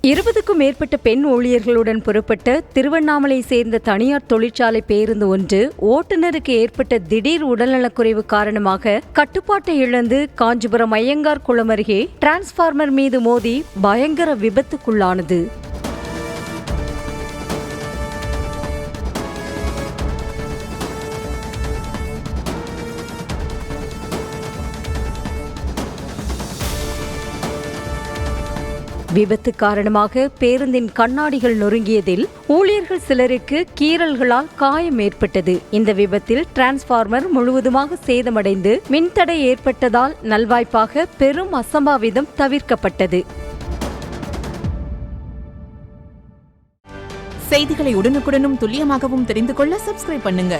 20க்கும் மேற்பட்ட பெண் ஊழியர்களுடன் புறப்பட்ட திருவண்ணாமலை சேர்ந்த தனியார் தொழிற்சாலை பேருந்து ஒன்று ஓட்டுநருக்கு ஏற்பட்ட திடீர் உடல்நலக்குறைவு காரணமாக கட்டுப்பாட்டை இழந்து காஞ்சிபுரம் ஐயங்கார் குளம் அருகே டிரான்ஸ்பார்மர் மீது மோதி பயங்கர விபத்துக்குள்ளானது. விபத்து காரணமாக பேருந்தின் கண்ணாடிகள் நொறுங்கியதில் ஊழியர்கள் சிலருக்கு கீறல்களால் காயம் ஏற்பட்டது. இந்த விபத்தில் டிரான்ஸ்பார்மர் முழுவதுமாக சேதமடைந்து மின்தடை ஏற்பட்டதால் நல்வாய்ப்பாக பெரும் அசம்பாவிதம் தவிர்க்கப்பட்டது. செய்திகளை உடனுக்குடனும் துல்லியமாகவும் தெரிந்து கொள்ள சப்ஸ்கிரைப் பண்ணுங்க.